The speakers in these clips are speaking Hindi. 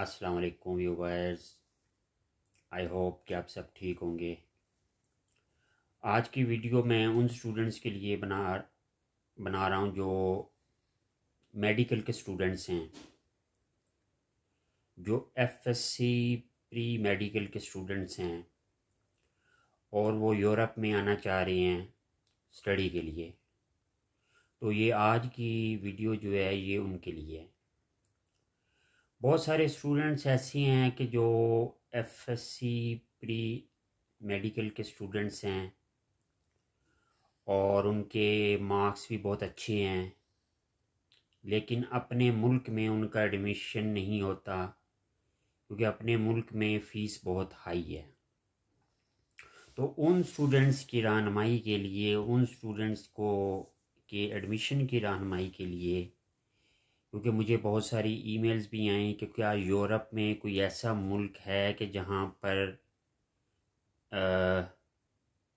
अस्सलाम वालेकुम व्यूअर्स। आई होप कि आप सब ठीक होंगे। आज की वीडियो मैं उन स्टूडेंट्स के लिए बना रहा हूँ जो मेडिकल के स्टूडेंट्स हैं, जो एफएससी प्री मेडिकल के स्टूडेंट्स हैं और वो यूरोप में आना चाह रहे हैं स्टडी के लिए। तो ये आज की वीडियो जो है ये उनके लिए है। बहुत सारे स्टूडेंट्स ऐसे हैं कि जो एफएससी प्री मेडिकल के स्टूडेंट्स हैं और उनके मार्क्स भी बहुत अच्छे हैं, लेकिन अपने मुल्क में उनका एडमिशन नहीं होता क्योंकि अपने मुल्क में फ़ीस बहुत हाई है। तो उन स्टूडेंट्स की रहनुमाई के लिए, उन स्टूडेंट्स को के एडमिशन की रहनुमाई के लिए, क्योंकि मुझे बहुत सारी ईमेल्स भी आई कि क्या यूरोप में कोई ऐसा मुल्क है कि जहाँ पर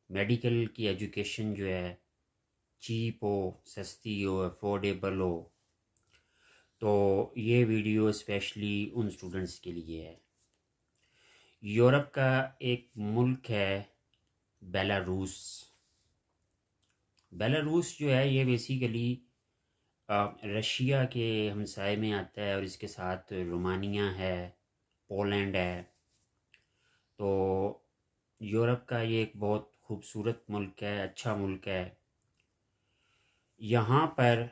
मेडिकल की एजुकेशन जो है चीप हो, सस्ती हो, अफोर्डेबल हो। तो ये वीडियो स्पेशली उन स्टूडेंट्स के लिए है। यूरोप का एक मुल्क है बेलारूस। बेलारूस जो है ये बेसिकली रशिया के हमसाए में आता है और इसके साथ रोमानिया है, पोलैंड है। तो यूरोप का ये एक बहुत खूबसूरत मुल्क है, अच्छा मुल्क है। यहाँ पर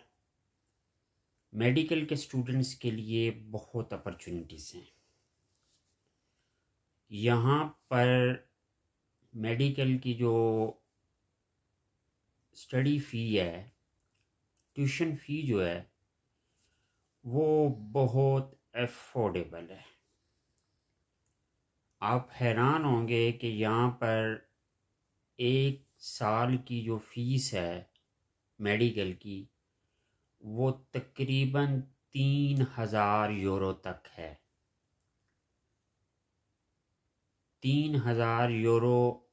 मेडिकल के स्टूडेंट्स के लिए बहुत अपॉर्चुनिटीज़ हैं। यहाँ पर मेडिकल की जो स्टडी फ़ी है, ट्यूशन फ़ी जो है वो बहुत अफोर्डेबल है। आप हैरान होंगे कि यहाँ पर एक साल की जो फ़ीस है मेडिकल की वो तकरीबन 3,000 यूरो तक है। 3,000 यूरो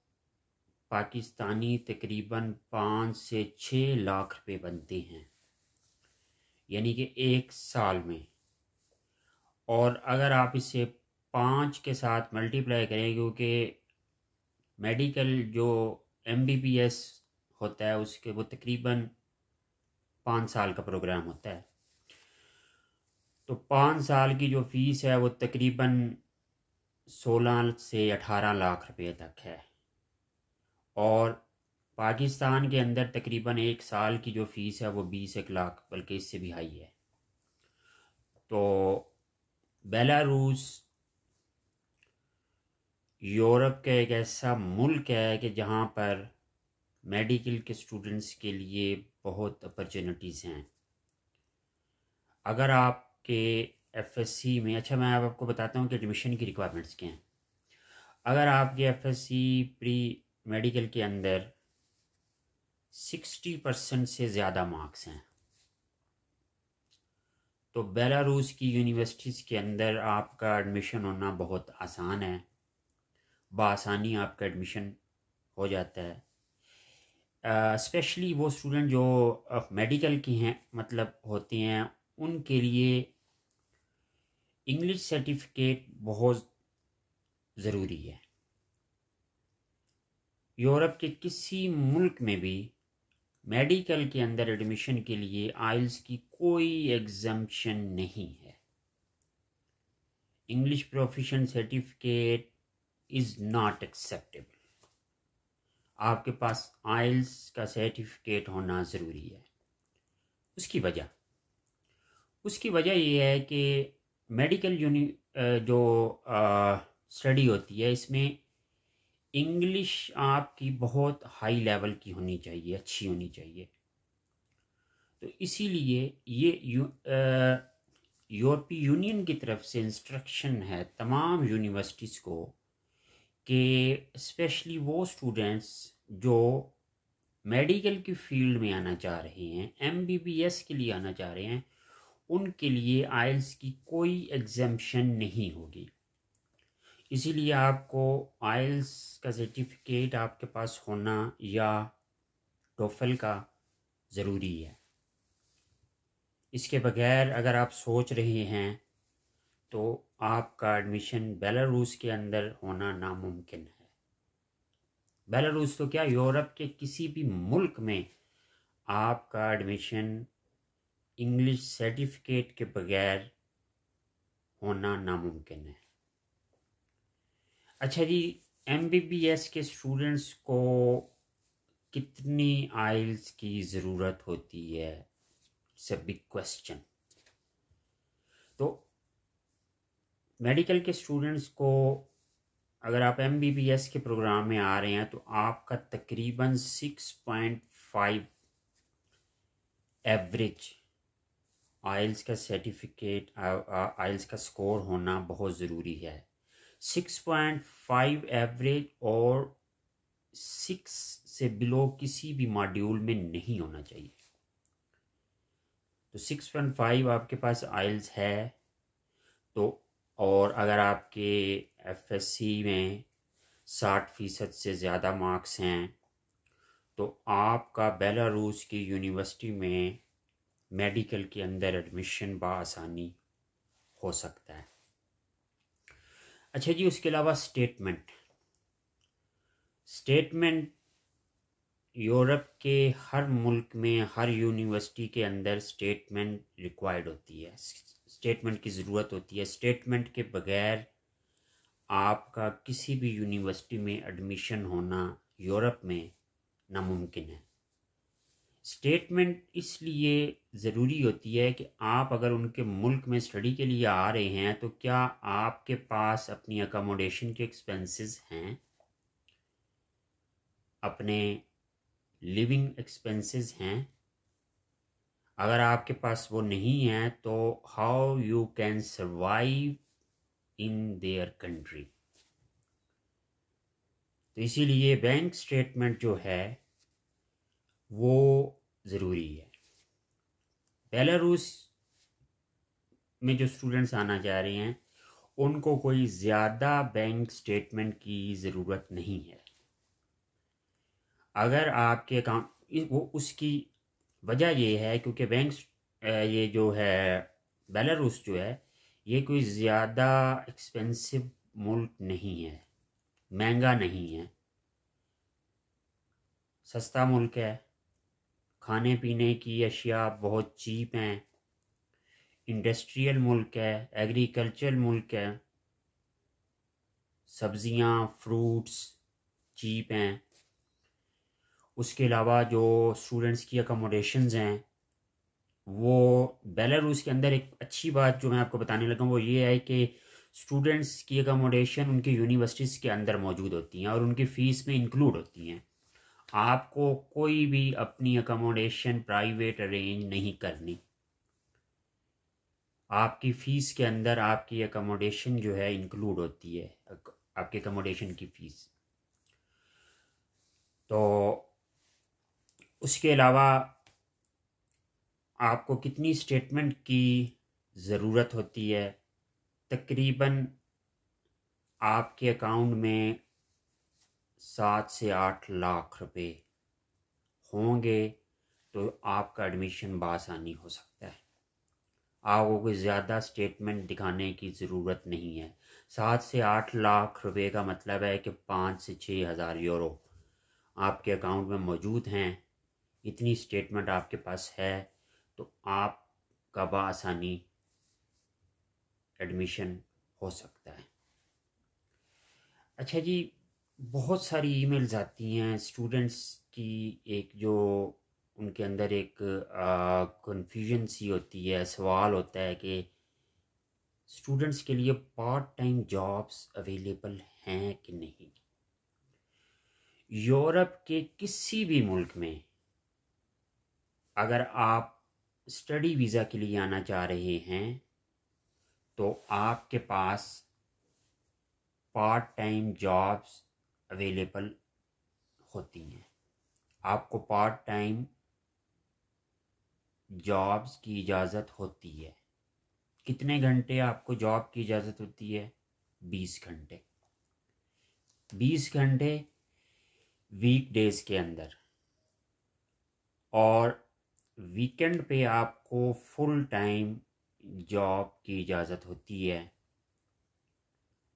पाकिस्तानी तकरीबन 5 से 6 लाख रुपए बनते हैं, यानी कि एक साल में। और अगर आप इसे 5 के साथ मल्टीप्लाई करें, क्योंकि मेडिकल जो एमबीबीएस होता है उसके वो तकरीबन 5 साल का प्रोग्राम होता है। तो 5 साल की जो फ़ीस है वो तकरीबन 16 से 18 लाख रुपए तक है। और पाकिस्तान के अंदर तकरीबन एक साल की जो फ़ीस है वो 20 लाख, बल्कि इससे भी हाई है। तो बेलारूस यूरोप का एक ऐसा मुल्क है कि जहाँ पर मेडिकल के स्टूडेंट्स के लिए बहुत अपॉर्चुनिटीज़ हैं। अगर आपके एफएससी में, अच्छा मैं अब आपको बताता हूँ कि एडमिशन की रिक्वायरमेंट्स क्या हैं। अगर आपके एफएससी प्री मेडिकल के अंदर 60% से ज़्यादा मार्क्स हैं तो बेलारूस की यूनिवर्सिटीज़ के अंदर आपका एडमिशन होना बहुत आसान है। बआसानी आपका एडमिशन हो जाता है। स्पेशली वो स्टूडेंट जो मेडिकल की हैं, मतलब होते हैं, उनके लिए इंग्लिश सर्टिफिकेट बहुत ज़रूरी है। यूरोप के किसी मुल्क में भी मेडिकल के अंदर एडमिशन के लिए आइल्स की कोई एग्जम्पशन नहीं है। English proficient certificate is not acceptable. आपके पास आइल्स का सर्टिफिकेट होना ज़रूरी है। उसकी वजह ये है कि मेडिकल जो स्टडी होती है इसमें इंग्लिश आपकी बहुत हाई लेवल की होनी चाहिए, अच्छी होनी चाहिए। तो इसीलिए ये यूरोपीय यूनियन की तरफ से इंस्ट्रक्शन है तमाम यूनिवर्सिटीज़ को कि स्पेशली वो स्टूडेंट्स जो मेडिकल की फील्ड में आना चाह रहे हैं, एमबीबीएस के लिए आना चाह रहे हैं, उनके लिए आइल्स की कोई एग्जम्पशन नहीं होगी। इसीलिए आपको आइल्स का सर्टिफिकेट आपके पास होना या टोफल का ज़रूरी है। इसके बगैर अगर आप सोच रहे हैं तो आपका एडमिशन बेलारूस के अंदर होना नामुमकिन है। बेलारूस तो क्या, यूरोप के किसी भी मुल्क में आपका एडमिशन इंग्लिश सर्टिफिकेट के बगैर होना नामुमकिन है। अच्छा जी, एमबीबीएस के स्टूडेंट्स को कितनी आइल्स की ज़रूरत होती है? It's a big question. तो मेडिकल के स्टूडेंट्स को, अगर आप एमबीबीएस के प्रोग्राम में आ रहे हैं तो आपका तकरीबन 6.5 एवरेज आइल्स का सर्टिफिकेट, आइल्स का स्कोर होना बहुत ज़रूरी है। 6.5 एवरेज और 6 से बिलो किसी भी मॉड्यूल में नहीं होना चाहिए। तो 6.5 आपके पास आइल्स है तो, और अगर आपके एफएससी में 60% से ज़्यादा मार्क्स हैं तो आपका बेलारूस की यूनिवर्सिटी में मेडिकल के अंदर एडमिशन बआसानी हो सकता है। अच्छा जी, उसके अलावा स्टेटमेंट यूरोप के हर मुल्क में हर यूनिवर्सिटी के अंदर स्टेटमेंट रिक्वायर्ड होती है, स्टेटमेंट की ज़रूरत होती है। स्टेटमेंट के बगैर आपका किसी भी यूनिवर्सिटी में एडमिशन होना यूरोप में नामुमकिन है। स्टेटमेंट इसलिए ज़रूरी होती है कि आप अगर उनके मुल्क में स्टडी के लिए आ रहे हैं तो क्या आपके पास अपनी अकोमोडेशन के एक्सपेंसेस हैं, अपने लिविंग एक्सपेंसेस हैं। अगर आपके पास वो नहीं है तो how you can survive in their country. तो इसीलिए बैंक स्टेटमेंट जो है वो ज़रूरी है। बेलारूस में जो स्टूडेंट्स आना चाह रहे हैं उनको कोई ज़्यादा बैंक स्टेटमेंट की ज़रूरत नहीं है। अगर आपके अकाउंट, वो उसकी वजह ये है क्योंकि बैंक, ये जो है बेलारूस जो है ये कोई ज़्यादा एक्सपेंसिव मुल्क नहीं है, महंगा नहीं है, सस्ता मुल्क है। खाने पीने की अशिया बहुत चीप हैं। इंडस्ट्रियल मुल्क है, एग्रीकल्चर मुल्क है, सब्जियां फ्रूट्स चीप हैं। उसके अलावा जो स्टूडेंट्स की अकोमोडेशंस हैं वो बेलारूस के अंदर, एक अच्छी बात जो मैं आपको बताने लगा वो ये है कि स्टूडेंट्स की अकोमोडेशन उनकी यूनिवर्सिटीज़ के अंदर मौजूद होती हैं और उनकी फ़ीस में इंक्लूड होती हैं। आपको कोई भी अपनी अकोमोडेशन प्राइवेट अरेंज नहीं करनी, आपकी फ़ीस के अंदर आपकी अकोमोडेशन जो है इंक्लूड होती है, आपके अकोमोडेशन की फ़ीस। तो उसके अलावा आपको कितनी स्टेटमेंट की ज़रूरत होती है? तकरीबन आपके अकाउंट में 7 से 8 लाख रुपए होंगे तो आपका एडमिशन बआसानी हो सकता है। आपको कोई ज़्यादा स्टेटमेंट दिखाने की ज़रूरत नहीं है। 7 से 8 लाख रुपए का मतलब है कि 5 से 6 हज़ार यूरो आपके अकाउंट में मौजूद हैं। इतनी स्टेटमेंट आपके पास है तो आपका बआसानी एडमिशन हो सकता है। अच्छा जी, बहुत सारी ईमेल्स आती हैं स्टूडेंट्स की, एक जो उनके अंदर एक कन्फ्यूजन सी होती है, सवाल होता है कि स्टूडेंट्स के लिए पार्ट टाइम जॉब्स अवेलेबल हैं कि नहीं। यूरोप के किसी भी मुल्क में अगर आप स्टडी वीज़ा के लिए आना चाह रहे हैं तो आपके पास पार्ट टाइम जॉब्स अवेलेबल होती हैं। आपको पार्ट टाइम जॉब्स की इजाज़त होती है। कितने घंटे आपको जॉब की इजाज़त होती है? 20 घंटे। 20 घंटे वीक डेज़ के अंदर, और वीकेंड पे आपको फुल टाइम जॉब की इजाज़त होती है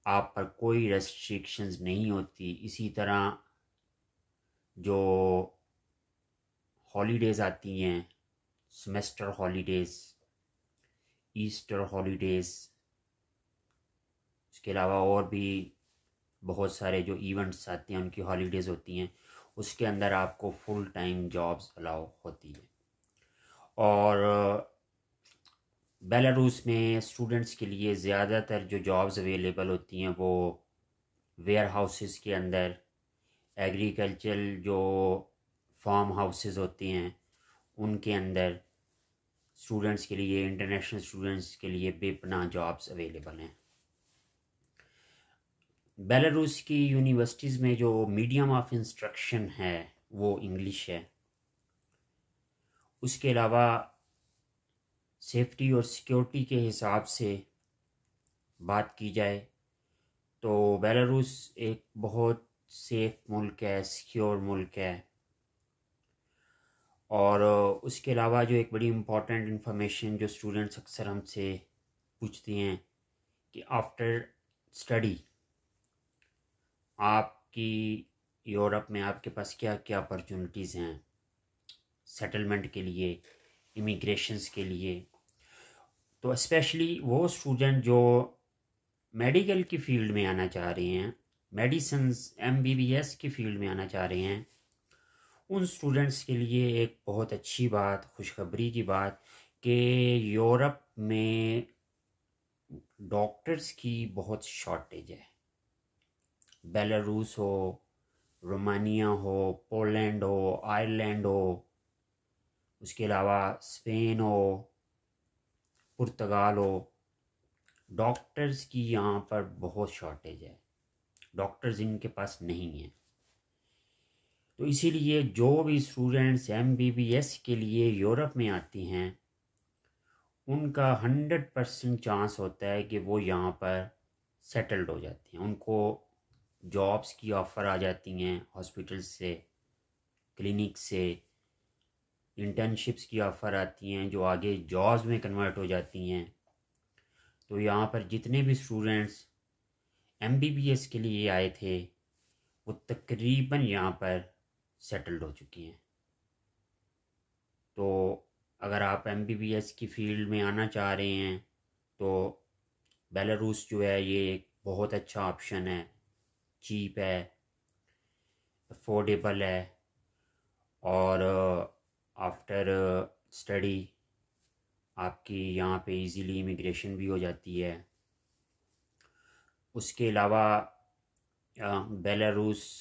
आप पर कोई रेस्ट्रिक्शंस नहीं होती। इसी तरह जो हॉलीडेज़ आती हैं, सेमेस्टर हॉलीडेज़, ईस्टर हॉलीडेज़, उसके अलावा और भी बहुत सारे जो इवेंट्स आते हैं उनकी हॉलीडेज़ होती हैं, उसके अंदर आपको फुल टाइम जॉब्स अलाउ होती है। और बेलारूस में स्टूडेंट्स के लिए ज़्यादातर जो जॉब्स अवेलेबल होती हैं वो वेयर हाउसेस के अंदर, एग्रीकल्चर जो फार्म हाउसेस होते हैं उनके अंदर स्टूडेंट्स के लिए, इंटरनेशनल स्टूडेंट्स के लिए बेपनाह जॉब्स अवेलेबल हैं। बेलारूस की यूनिवर्सिटीज़ में जो मीडियम ऑफ इंस्ट्रक्शन है वो इंग्लिश है। उसके अलावा सेफ्टी और सिक्योरिटी के हिसाब से बात की जाए तो बेलारूस एक बहुत सेफ मुल्क है, सिक्योर मुल्क है। और उसके अलावा जो एक बड़ी इम्पॉर्टेंट इंफॉर्मेशन जो स्टूडेंट्स अक्सर हमसे पूछते हैं कि आफ्टर स्टडी आपकी यूरोप में आपके पास क्या क्या अपॉर्चुनिटीज़ हैं सेटलमेंट के लिए, इमिग्रेशंस के लिए। तो स्पेशली वो स्टूडेंट जो मेडिकल की फील्ड में आना चाह रहे हैं, मेडिसिन्स MBBS की फील्ड में आना चाह रहे हैं, उन स्टूडेंट्स के लिए एक बहुत अच्छी बात, खुशखबरी की बात कि यूरोप में डॉक्टर्स की बहुत शॉर्टेज है। बेलारूस हो, रोमानिया हो, पोलैंड हो, आयरलैंड हो, उसके अलावा स्पेन हो, पुर्तगाल हो, डॉक्टर्स की यहाँ पर बहुत शॉर्टेज है, डॉक्टर्स इनके पास नहीं हैं। तो इसीलिए जो भी स्टूडेंट्स MBBS के लिए यूरोप में आती हैं उनका 100% चांस होता है कि वो यहाँ पर सेटल्ड हो जाती हैं। उनको जॉब्स की ऑफ़र आ जाती हैं हॉस्पिटल से, क्लिनिक से, इंटर्नशिप्स की ऑफ़र आती हैं जो आगे जॉब्स में कन्वर्ट हो जाती हैं। तो यहाँ पर जितने भी स्टूडेंट्स MBBS के लिए आए थे वो तकरीबन यहाँ पर सेटल्ड हो चुकी हैं। तो अगर आप MBBS की फ़ील्ड में आना चाह रहे हैं तो बेलारूस जो है ये एक बहुत अच्छा ऑप्शन है, चीप है, अफोर्डेबल है और आफ्टर स्टडी आपकी यहाँ पे इजीली इमिग्रेशन भी हो जाती है। उसके अलावा बेलारूस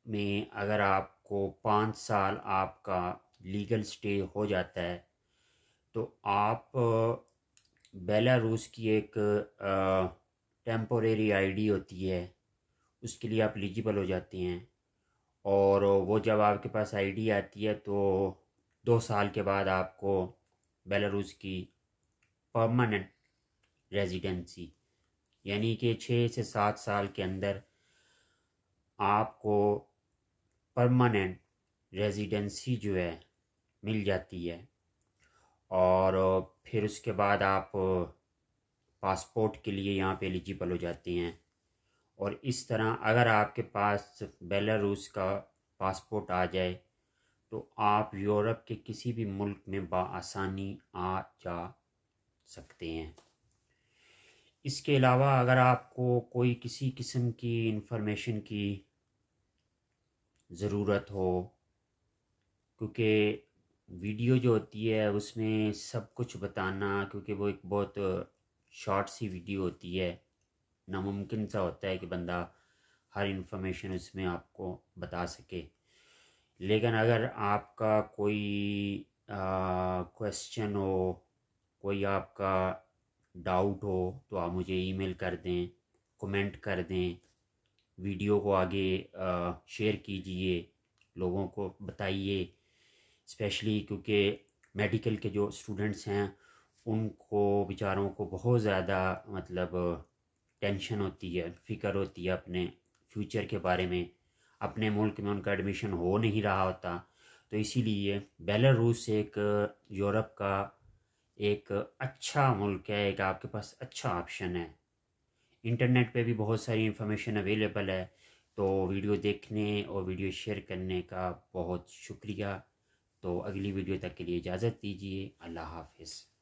में अगर आपको 5 साल आपका लीगल स्टे हो जाता है तो आप बेलारूस की एक टेम्पोरेरी आईडी होती है, उसके लिए आप एलिजिबल हो जाते हैं। और वो जब आपके पास आईडी आती है तो 2 साल के बाद आपको बेलारूस की परमानेंट रेजिडेंसी यानी कि 6 से 7 साल के अंदर आपको परमानेंट रेजिडेंसी जो है मिल जाती है। और फिर उसके बाद आप पासपोर्ट के लिए यहाँ पे एलिजिबल हो जाते हैं। और इस तरह अगर आपके पास बेलारूस का पासपोर्ट आ जाए तो आप यूरोप के किसी भी मुल्क में बआसानी आ जा सकते हैं। इसके अलावा अगर आपको कोई किसी किस्म की इंफॉर्मेशन की ज़रूरत हो, क्योंकि वीडियो जो होती है उसमें सब कुछ बताना, क्योंकि वो एक बहुत शॉर्ट सी वीडियो होती है, नामुमकिन सा होता है कि बंदा हर इंफॉर्मेशन उसमें आपको बता सके। लेकिन अगर आपका कोई क्वेश्चन हो, कोई आपका डाउट हो तो आप मुझे ईमेल कर दें, कमेंट कर दें, वीडियो को आगे शेयर कीजिए, लोगों को बताइए। स्पेशली क्योंकि मेडिकल के जो स्टूडेंट्स हैं उनको बेचारों को बहुत ज़्यादा मतलब टेंशन होती है, फ़िक्र होती है अपने फ्यूचर के बारे में। अपने मुल्क में उनका एडमिशन हो नहीं रहा होता, तो इसीलिए बेलारूस एक यूरोप का एक अच्छा मुल्क है, एक आपके पास अच्छा ऑप्शन है इंटरनेट पे भी बहुत सारी इन्फॉर्मेशन अवेलेबल है। तो वीडियो देखने और वीडियो शेयर करने का बहुत शुक्रिया। तो अगली वीडियो तक के लिए इजाज़त दीजिए। अल्लाह हाफिज़।